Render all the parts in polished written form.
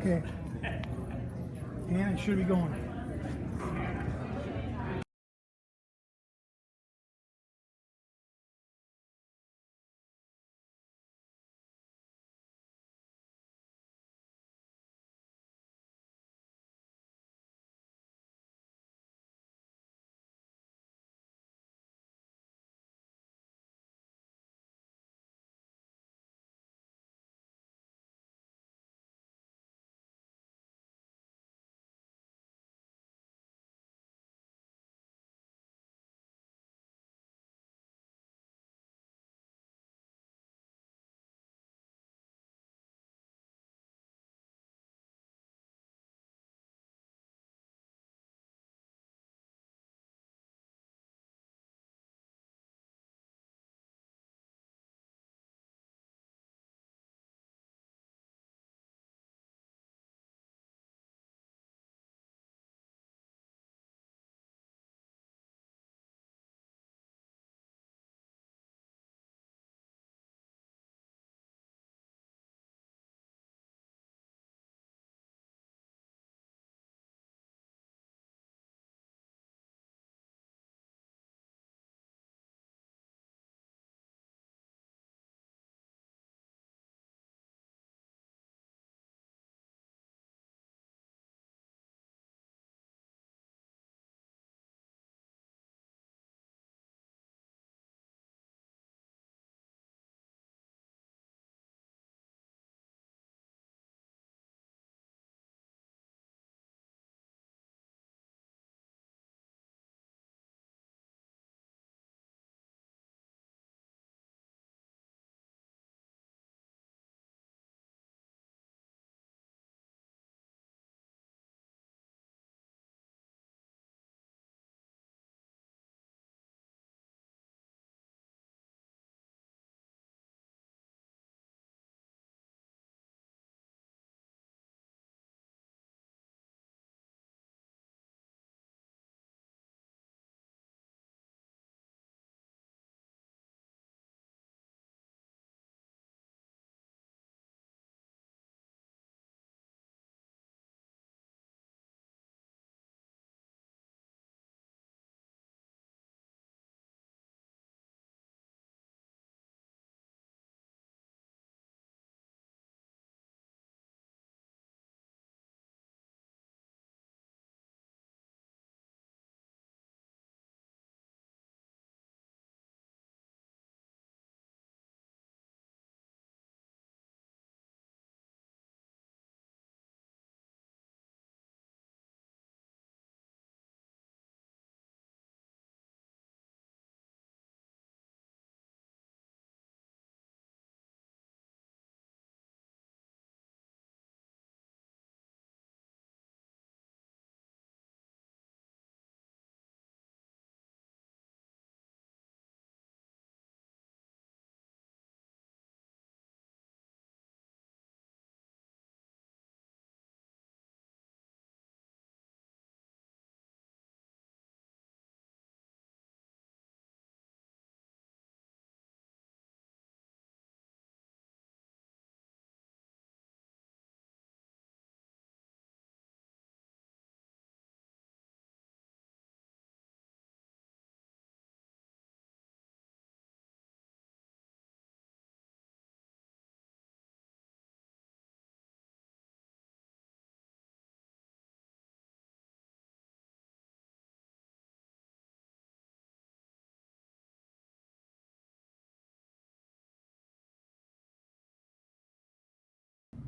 Okay. And it should be going.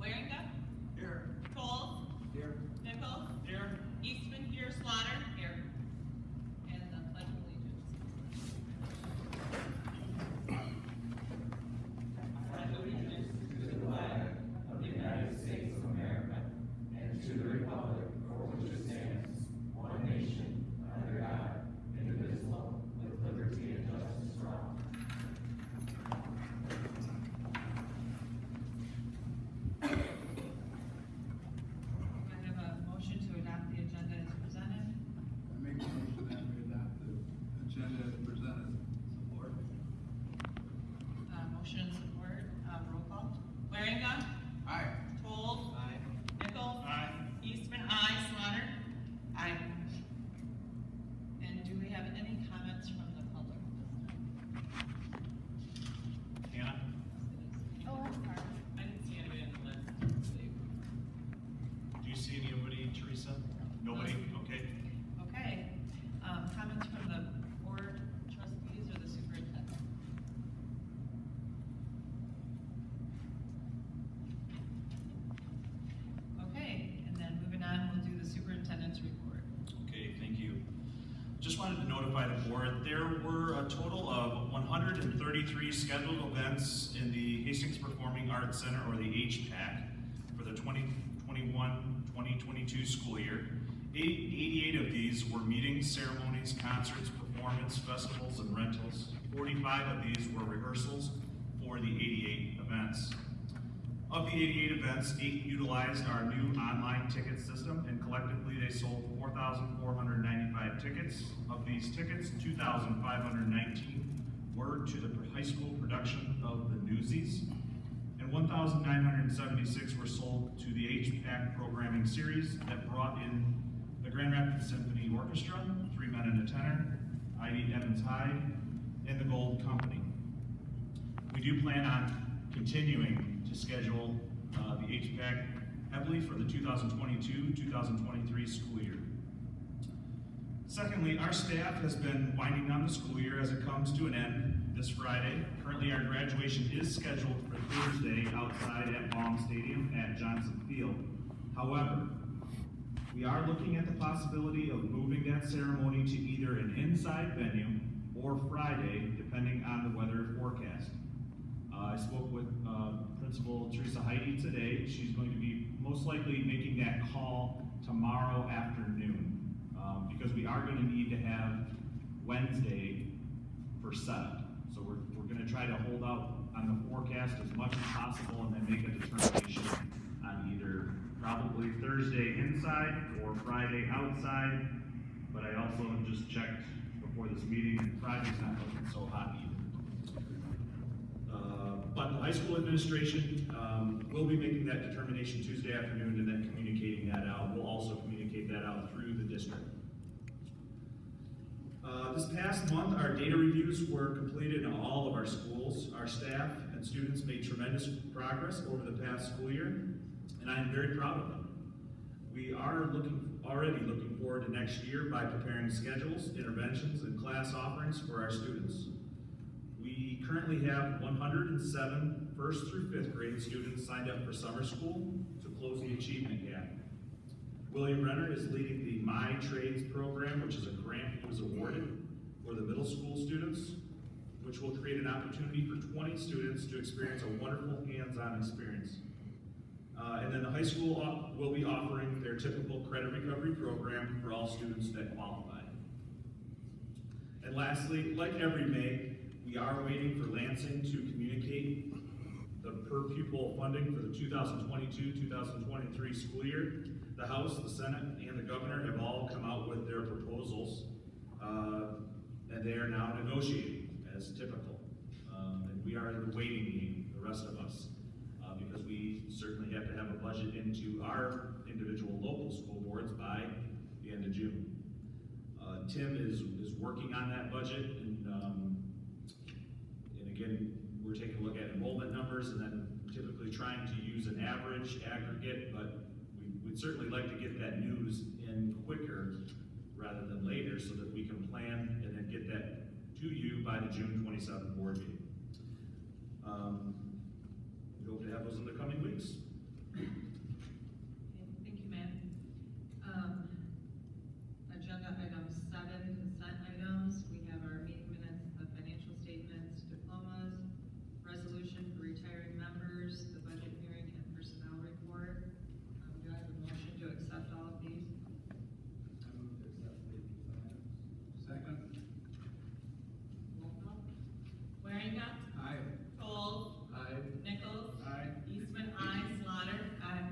Waringa? Here. Coles? Here. Nichols? Here. Eastman here. Slaughter? Here. And the Pledge of Allegiance. Pledge allegiance to the flag of the United States of America and to the republic for which it stands, one nation, under God, indivisible, with liberty and justice for all. I have a motion to adopt the agenda as presented. I make just wanted to notify the board, there were a total of 133 scheduled events in the Hastings Performing Arts Center, or the HPAC, for the 2021-2022 school year. 88 of these were meetings, ceremonies, concerts, performance, festivals, and rentals. 45 of these were rehearsals for the 88 events. Of the 88 events, 8 utilized our new online ticket system, and collectively they sold 4,495 tickets. Of these tickets, 2,519 were to the high school production of the Newsies, and 1,976 were sold to the HPAC programming series that brought in the Grand Rapids Symphony Orchestra, 3 Men and a Tenor, Ivy Evans Hyde, and the Gold Company. We do plan on continuing to schedule the HPAC heavily for the 2022-2023 school year. Secondly, our staff has been winding down the school year as it comes to an end this Friday. Currently, our graduation is scheduled for Thursday outside at Baum Stadium at Johnson Field. However, we are looking at the possibility of moving that ceremony to either an inside venue or Friday, depending on the weather forecast. I spoke with Principal Teresa Heidi today. She's going to be most likely making that call tomorrow afternoon because we are going to need to have Wednesday for setup. So we're going to try to hold out on the forecast as much as possible and then make a determination on either probably Thursday inside or Friday outside. But I also just checked before this meeting, and Friday's not looking so hot either. But the high school administration will be making that determination Tuesday afternoon and then communicating that out. We'll also communicate that out through the district. This past month, our data reviews were completed in all of our schools. Our staff and students made tremendous progress over the past school year, and I am very proud of them. We are already looking forward to next year by preparing schedules, interventions, and class offerings for our students. We currently have 107 first through fifth grade students signed up for summer school to close the achievement gap. William Renner is leading the My Trades program, which is a grant he was awarded for the middle school students, which will create an opportunity for 20 students to experience a wonderful hands-on experience. And then the high school will be offering their typical credit recovery program for all students that qualify. And lastly, like every May, we are waiting for Lansing to communicate the per pupil funding for the 2022-2023 school year. The House, the Senate, and the Governor have all come out with their proposals, and they are now negotiating as typical. And we are in the waiting game, the rest of us, because we certainly have to have a budget into our individual local school boards by the end of June. Tim is working on that budget, and again, we're taking a look at enrollment numbers and then typically trying to use an average aggregate, but we'd certainly like to get that news in quicker rather than later so that we can plan and then get that to you by the June 27th board meeting. We hope to have those in the coming weeks. Okay, thank you, Matt. Agenda item 7, consent items. We have our meeting minutes, the financial statements, diplomas, resolution for retiring members, the budget hearing, and personnel report. Do I have a motion to accept all of these? I move to accept the consent items. Second. Roll call. Waringa. Aye. Coles. Aye. Nichols. Aye. Eastman, aye. Slaughter. Aye.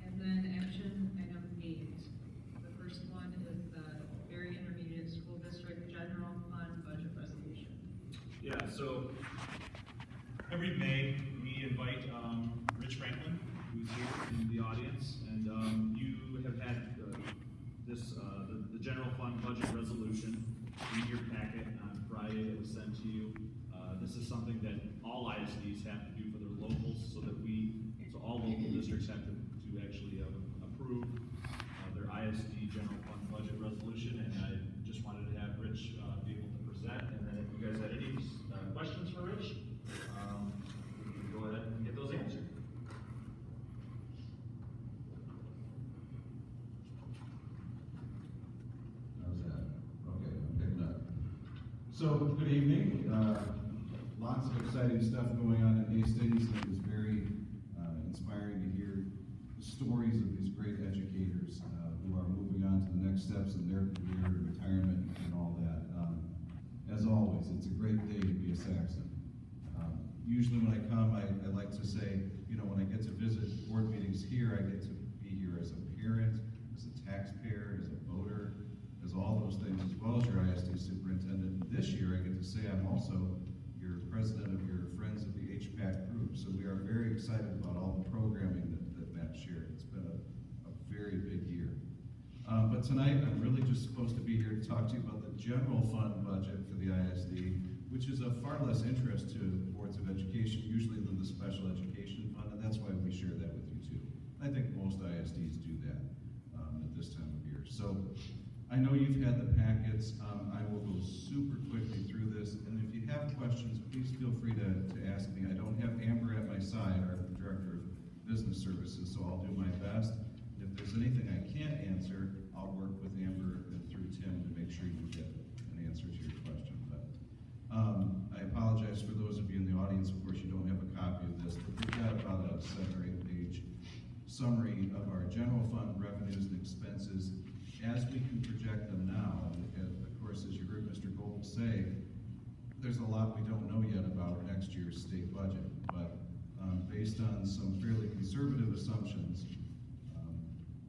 And then action item 8. The first one is the Berry Intermediate School District General Fund Budget Resolution. Yeah, so every May we invite Rich Franklin, who's here in the audience, and you have had the general fund budget resolution in your packet on Friday that was sent to you. This is something that all ISDs have to do for their locals, so all local districts have to actually approve their ISD general fund budget resolution, and I just wanted to have Rich be able to present, and then if you guys had any questions for Rich, we can go ahead and get those answered. So, good evening. Lots of exciting stuff going on in Hastings. It was very inspiring to hear the stories of these great educators who are moving on to the next steps in their career, retirement, and all that. As always, it's a great day to be a Saxon. Usually when I come, I like to say, you know, when I get to visit board meetings here, I get to be here as a parent, as a taxpayer, as a voter, as all those things, as well as your ISD superintendent. This year, I get to say I'm also your president of your Friends of the HPAC group. So we are very excited about all the programming that Matt shared. It's been a very big year. But tonight, I'm really just supposed to be here to talk to you about the general fund budget for the ISD, which is of far less interest to boards of education usually than the special education fund, and that's why we share that with you too. I think most ISDs do that at this time of year. So I know you've had the packets. I will go super quickly through this, and if you have questions, please feel free to ask me. I don't have Amber at my side, our Director of Business Services, so I'll do my best. If there's anything I can't answer, I'll work with Amber and through Tim to make sure you get an answer to your question. But I apologize for those of you in the audience. Of course, you don't have a copy of this, but we've got about a 7 or 8 page summary of our general fund revenues and expenses as we can project them now. And of course, as you heard Mr. Gold say, there's a lot we don't know yet about next year's state budget, but based on some fairly conservative assumptions,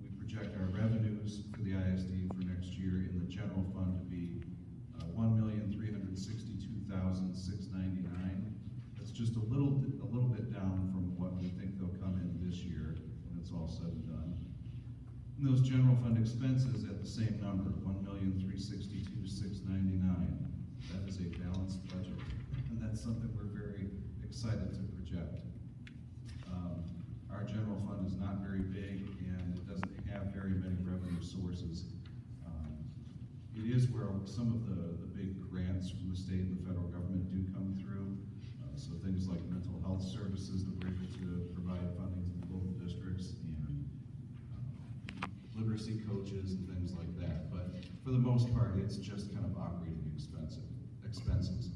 we project our revenues for the ISD for next year in the general fund to be $1,362,699. That's just a little bit down from what we think they'll come in this year when it's all said and done. And those general fund expenses at the same number, $1,362,699. That is a balanced budget, and that's something we're very excited to project. Our general fund is not very big, and it doesn't have very many revenue sources. It is where some of the big grants from the state and the federal government do come through. So things like mental health services that we're able to provide funding to the local districts, and literacy coaches and things like that. But for the most part, it's just kind of operating expenses.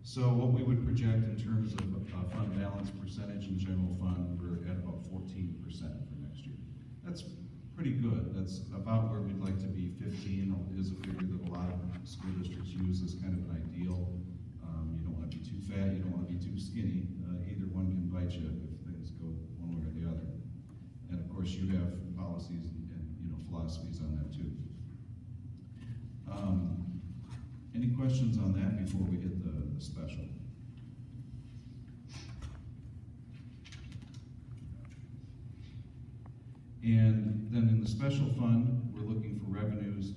So what we would project in terms of fund balance percentage in general fund, we're at about 14% for next year. That's pretty good. That's about where we'd like to be. 15 is a figure that a lot of school districts use as kind of an ideal. You don't want to be too fat, you don't want to be too skinny. Either one can bite you if things go one way or the other. And of course, you have policies and philosophies on that too. Any questions on that before we hit the special? And then in the special fund, we're looking for revenues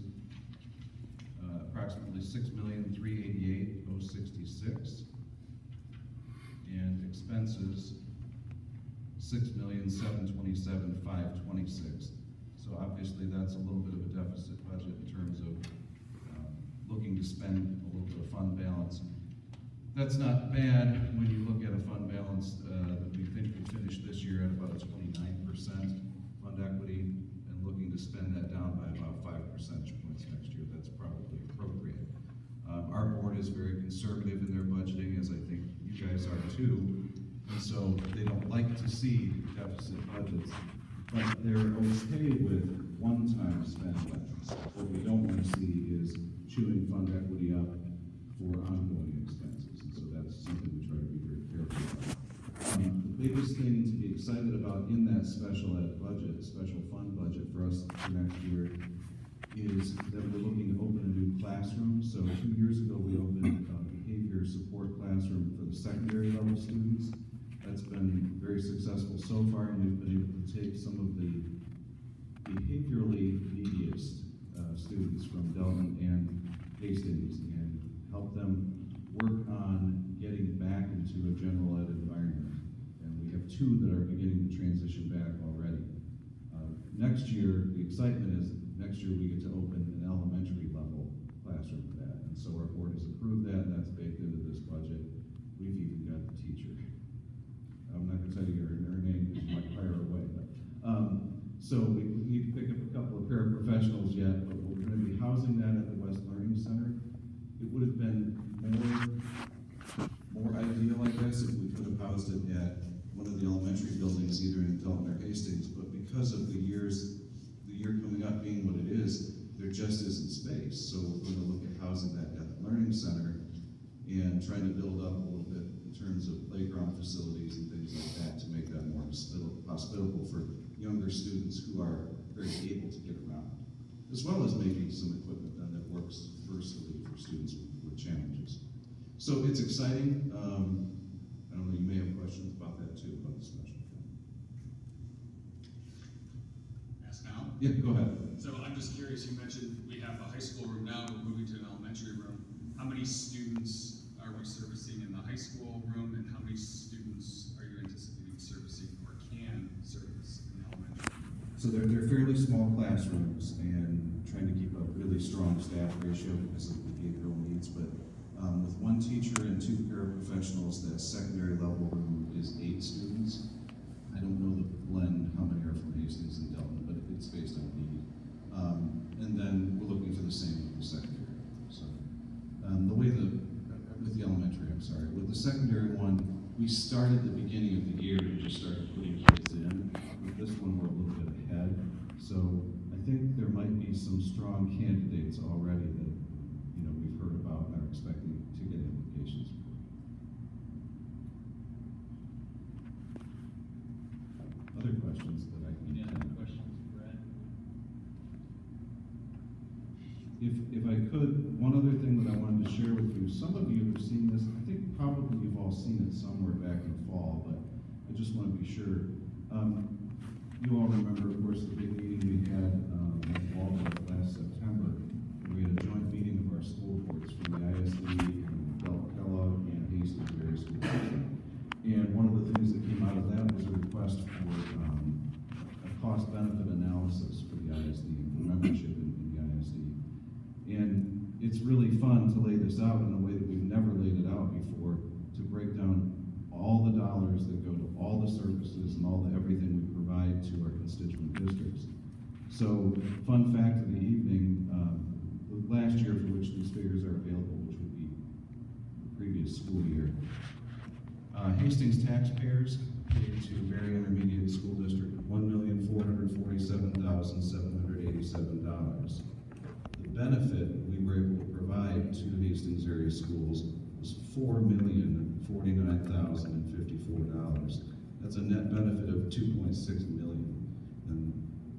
approximately $6,388,066, and expenses $6,727,526. So obviously that's a little bit of a deficit budget in terms of looking to spend a little bit of fund balance. That's not bad when you look at a fund balance that we think will finish this year at about a 29% fund equity, and looking to spend that down by about 5 percentage points next year. That's probably appropriate. Our board is very conservative in their budgeting, as I think you guys are too, and so they don't like to see deficit budgets, but they're okay with one-time spending. What we don't want to see is chewing fund equity up for ongoing expenses, and so that's something we try to be very careful about. The biggest thing to be excited about in that special ed budget, special fund budget for us for next year, is that we're looking to open a new classroom. So 2 years ago, we opened a behavior support classroom for the secondary level students. That's been very successful so far, and we've been able to take some of the behaviorally neediest students from Delton and Hastings and help them work on getting back into a general ed environment. And we have 2 that are beginning to transition back already. Next year, the excitement is next year we get to open an elementary level classroom for that. And so our board has approved that, and that's baked into this budget. We've even got the teacher. I'm not going to tell you her name because you might fire her away. But, so we need to pick up a couple of paraprofessionals yet, but we're going to be housing that at the West Learning Center. It would have been more ideal, I guess, if we could have housed it at one of the elementary buildings, either in Dalton or Hastings, but because of the year coming up being what it is, there just isn't space. So we're going to look at housing that at the Learning Center and trying to build up a little bit in terms of playground facilities and things like that to make that more hospitable for younger students who are very able to get around, as well as maybe some equipment then that works versatily for students with challenges. So it's exciting. I don't know, you may have questions about that too, about the special. Ask now? Yeah, go ahead. So I'm just curious, you mentioned we have a high school room now, we're moving to an elementary room. How many students are we servicing in the high school room, and how many students are you anticipating servicing or can service in the elementary? So they're fairly small classrooms and trying to keep a really strong staff ratio because of the behavioral needs, but with one teacher and 2 paraprofessionals, that secondary level room is 8 students. I don't know the blend, how many are from Hastings and Delton, but it's based on need. And then we're looking for the same with the secondary. So with the elementary, I'm sorry. With the secondary one, we started the beginning of the year and just started putting kids in. With this one, we're a little bit ahead. So I think there might be some strong candidates already that we've heard about and are expecting to get applications for. Other questions that I can Questions, Brad? If I could, one other thing that I wanted to share with you, some of you have seen this, I think probably you've all seen it somewhere back in the fall, but I just want to be sure. You all remember, of course, the big meeting we had in Walden last September. We had a joint meeting of our school boards from the ISD, and Kellogg, and Hastings various schools. And one of the things that came out of that was a request for a cost-benefit analysis for the ISD, for membership in the ISD. And it's really fun to lay this out in a way that we've never laid it out before, to break down all the dollars that go to all the services and all the everything we provide to our constituent districts. So, fun fact of the evening, last year for which these figures are available, which would be the previous school year, Hastings taxpayers paid to Berry Intermediate School District $1,447,787. The benefit we were able to provide to Hastings area schools was $4,049,054. That's a net benefit of $2.6 million. And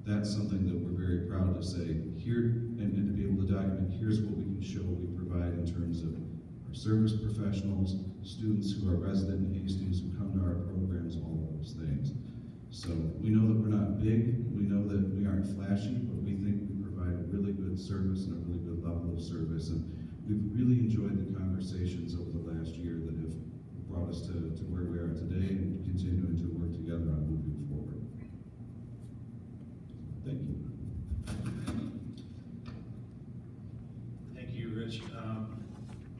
that's something that we're very proud to say here, and to be able to document, here's what we can show we provide in terms of our service professionals, students who are resident in Hastings who come to our programs, all of those things. So we know that we're not big, we know that we aren't flashy, but we think we provide a really good service and a really good level of service. And we've really enjoyed the conversations over the last year that have brought us to where we are today and continuing to work together on moving forward. Thank you. Thank you, Rich.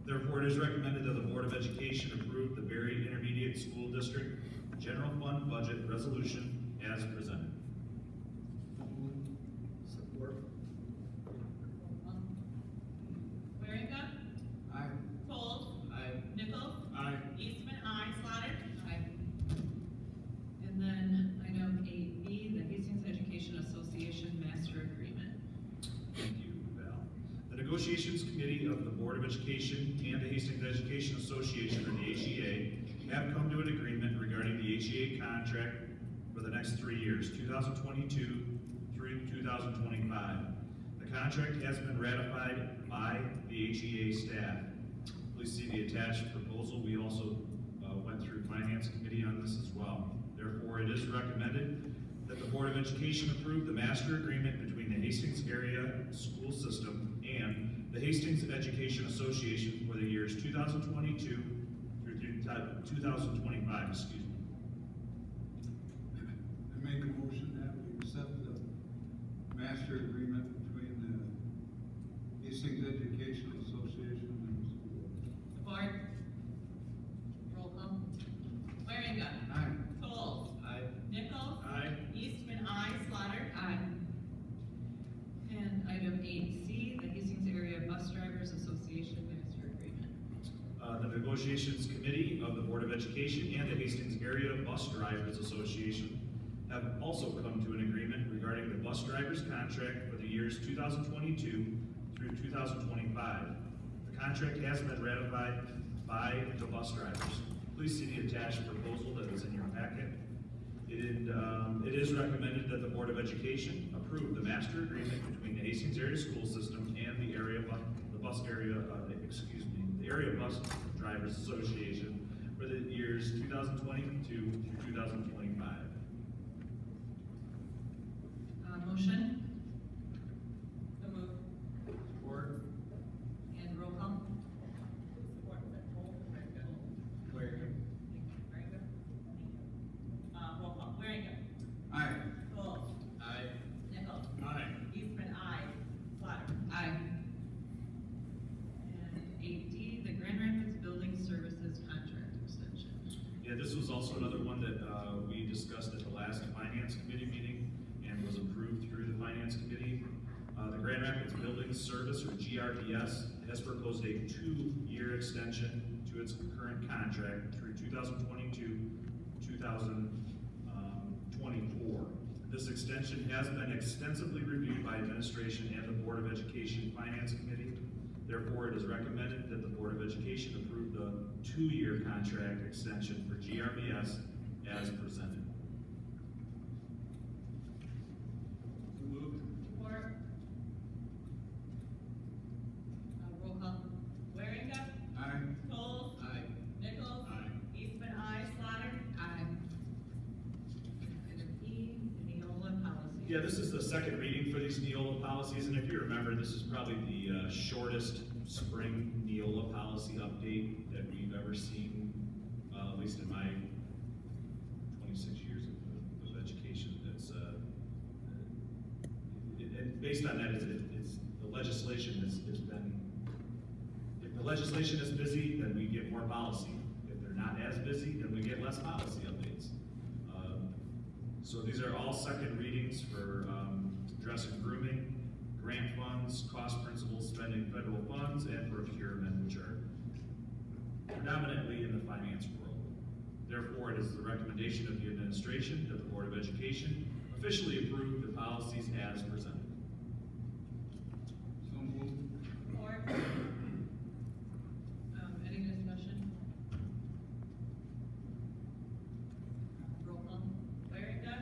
Therefore, it is recommended that the Board of Education approve the Berry Intermediate School District General Fund Budget Resolution as presented. Support. Waringa? Aye. Folds? Aye. Nichols? Aye. Eastman, aye. Slaughter? Aye. And then item 8B, the Hastings Education Association Master Agreement. Thank you, Val. The Negotiations Committee of the Board of Education and the Hastings Education Association, or the HEA, have come to an agreement regarding the HEA contract for the next 3 years, 2022 through 2025. The contract has been ratified by the HEA staff. Please see the attached proposal. We also went through Finance Committee on this as well. Therefore, it is recommended that the Board of Education approve the master agreement between the Hastings Area School System and the Hastings Education Association for the years 2022 through 2025, excuse me. I make a motion that we accept the master agreement between the Hastings Education Association and the school. Support. Roll call. Waringa? Aye. Folds? Aye. Nichols? Aye. Eastman, aye. Slaughter? Aye. And item 8C, the Hastings Area Bus Drivers Association Master Negotiations Committee of the Board of Education and the Hastings Area Bus Drivers Association have also come to an agreement regarding the bus driver's contract for the years 2022 through 2025. The contract has been ratified by the bus drivers. Please see the attached proposal that is in your packet. It is recommended that the Board of Education approve the master agreement between the Hastings Area School System and the Area Bus Drivers Association for the years 2022 through 2025. Motion? So moved. Support. And roll call? Support, is that Cole? Waring. Very good. Roll call. Waringa. Aye. Cole. Aye. Nichols. Aye. Eastman, aye. Slaughter. Aye. And 8D, the Grand Rapids Building Services Contract Extension. Yeah, this was also another one that we discussed at the last Finance Committee meeting and was approved through the Finance Committee. The Grand Rapids Building Service, or GRBS, has proposed a 2-year extension to its current contract through 2022-2024. This extension has been extensively reviewed by administration and the Board of Education Finance Committee. Therefore, it is recommended that the Board of Education approve the 2-year contract extension for GRBS as presented. Support. Roll call. Waringa. Aye. Cole. Aye. Nichols. Aye. Eastman, aye. Slaughter. Aye. Item E, Neola policy. Yeah, this is the second reading for these Neola policies, and if you remember, this is probably the shortest spring Neola policy update that we've ever seen, at least in my 26 years of education. That's and based on that, it's the legislation has been. If the legislation is busy, then we get more policy. If they're not as busy, then we get less policy updates. So these are all second readings for dress and grooming, grant funds, cost principles, spending federal funds, and procurement, which are predominantly in the finance world. Therefore, it is the recommendation of the administration that the Board of Education officially approve the policies as presented. So moved. Support. Any discussion? Roll call? Waringa.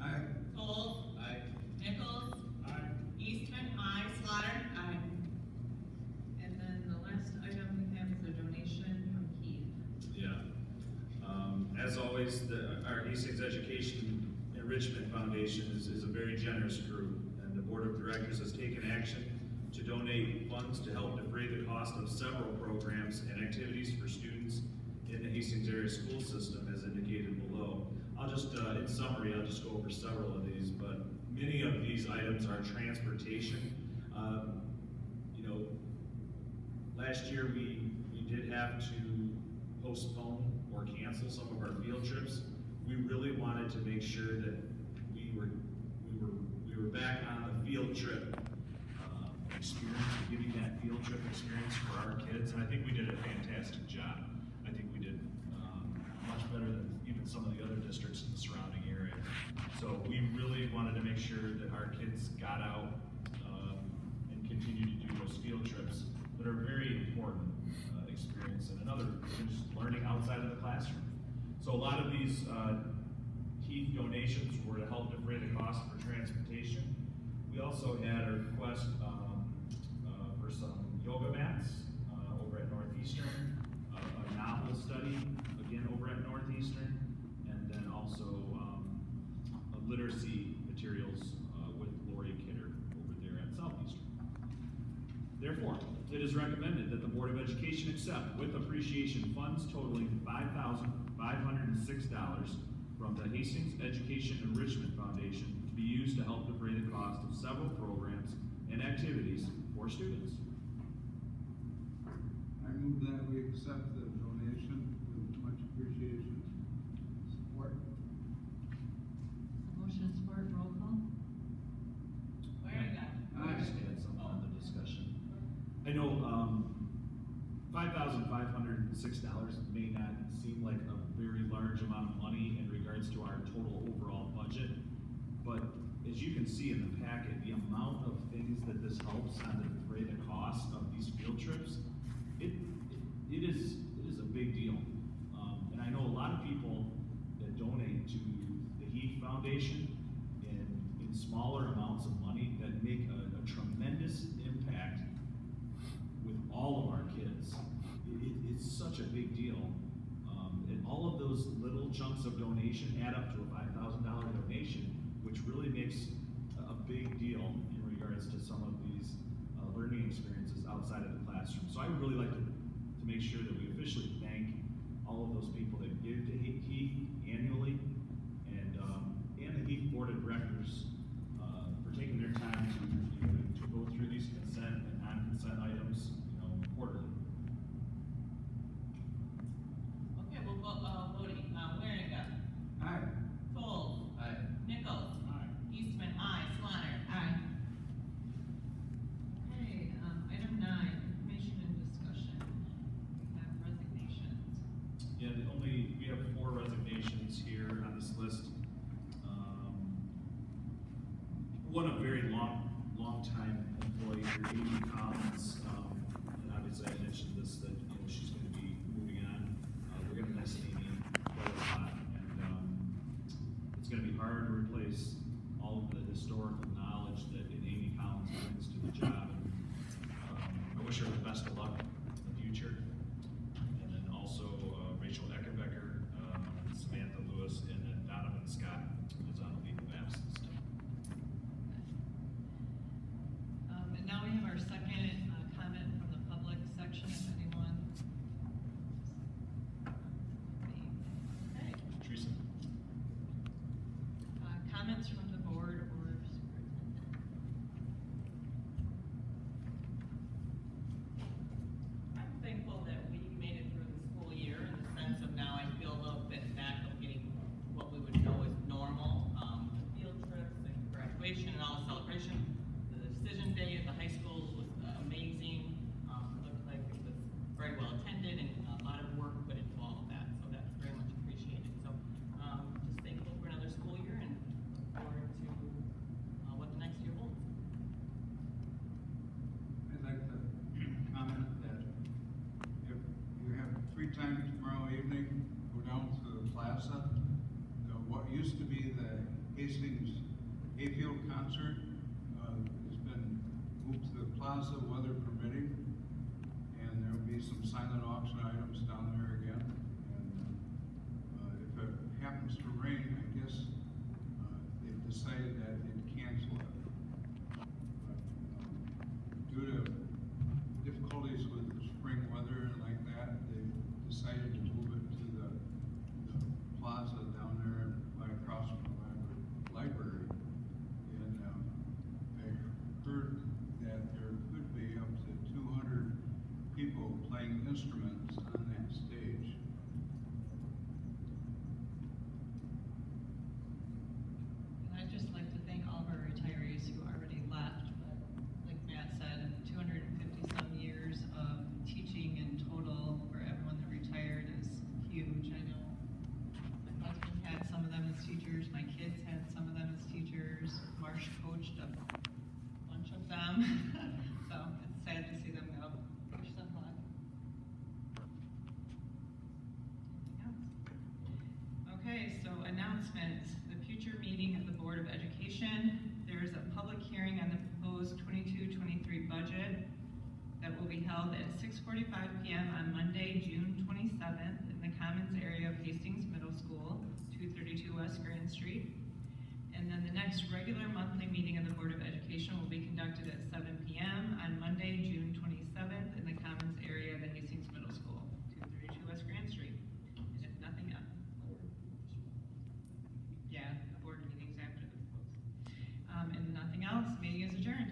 Aye. Cole. Aye. Nichols. Aye. Eastman, aye. Slaughter. Aye. And then the last item we have is a donation from Keith. Yeah. As always, our Hastings Education Enrichment Foundation is a very generous group, and the Board of Directors has taken action to donate funds to help defray the cost of several programs and activities for students in the Hastings area school system, as indicated below. I'll just, in summary, I'll just go over several of these, but many of these items are transportation. Last year we did have to postpone or cancel some of our field trips. We really wanted to make sure that we were back on the field trip experience, giving that field trip experience for our kids, and I think we did a fantastic job. I think we did much better than even some of the other districts in the surrounding area. So we really wanted to make sure that our kids got out and continue to do those field trips that are very important experience and another just learning outside of the classroom. So a lot of these Keith donations were to help defray the cost for transportation. We also had a request for some yoga mats over at Northeastern, a novel study again over at Northeastern, and then also literacy materials with Lori Kidder over there at Southeastern. Therefore, it is recommended that the Board of Education accept with appreciation funds totaling $5,506 from the Hastings Education Enrichment Foundation to be used to help defray the cost of several programs and activities for students. I move that we accept the donation with much appreciation. Support. Motion and support, roll call? Waringa. I just had some on the discussion. I know, $5,506 $5,506 may not seem like a very large amount of money in regards to our total overall budget, but as you can see in the packet, the amount of things that this helps on the defray the cost of these field trips, it is a big deal. And I know a lot of people that donate to the Heath Foundation in smaller amounts of money that make a tremendous impact with all of our kids. It's such a big deal. And all of those little chunks of donation add up to a $5,000 donation, which really makes a big deal in regards to some of these learning experiences outside of the classroom. So I would really like to make sure that we officially thank all of those people that give to Heath annually, and the Heath Board of Directors for taking their time to go through these consent and non-consent items, quarterly. Okay, we'll go, voting, Waringa. Aye. Coles. Aye. Nichols. Aye. Eastman, aye. Slaughter. Aye. Okay, item 9, information and discussion. We have resignations. Yeah, we have 4 resignations here on this list. One a very long time employee here, Amy Collins, and obviously I mentioned this, that, she's gonna be moving on. We're gonna miss Amy quite a lot, and, it's gonna be hard to replace all of the historical knowledge that Amy Collins brings to the job. And, I wish her the best of luck in the future. And then also, Rachel Eckenbecker, Samantha Lewis, and then Donovan Scott is on a leave of absence. And now we have our second comment from the public section, if anyone. Okay, Teresa? comments from the board or superintendent. I'm thankful that we made it through the school year in the sense of now I feel a little bit back of getting what we would know as normal, field trips and graduation and all the celebration. The decision day at the high school was amazing. It looked like it was very well attended and a lot of work put into all of that, so that's very much appreciated. So, just thankful for another school year and look forward to what the next year holds. I'd like to comment that if you have free time tomorrow evening, go down to the plaza. What used to be the Hastings Hayfield concert has been moved to the plaza, weather permitting, and there'll be some silent auction items down there again. And if it happens to rain, I guess they've decided that they'd cancel it. But, due to difficulties with the spring weather and like that, they decided to move it to the plaza down there right across from the library. And I heard that there could be up to 200 people playing instruments on that stage. And I'd just like to thank all of our retirees who already left, but like Matt said, 250-some years of teaching in total for everyone that retired is huge. I know my husband had some of them as teachers, my kids had some of them as teachers, Marsh coached a bunch of them, so it's sad to see them go. Wish them luck. Okay, so announcements. The future meeting of the Board of Education. There is a public hearing on the proposed 22-23 budget that will be held at 6:45 p.m. on Monday, June 27th in the Commons area of Hastings Middle School, 232 West Grand Street. And then the next regular monthly meeting of the Board of Education will be conducted at 7 p.m. on Monday, June 27th in the Commons area of the Hastings Middle School, 232 West Grand Street. And if nothing else, yeah, the board meetings after the close. And nothing else, meeting is adjourned.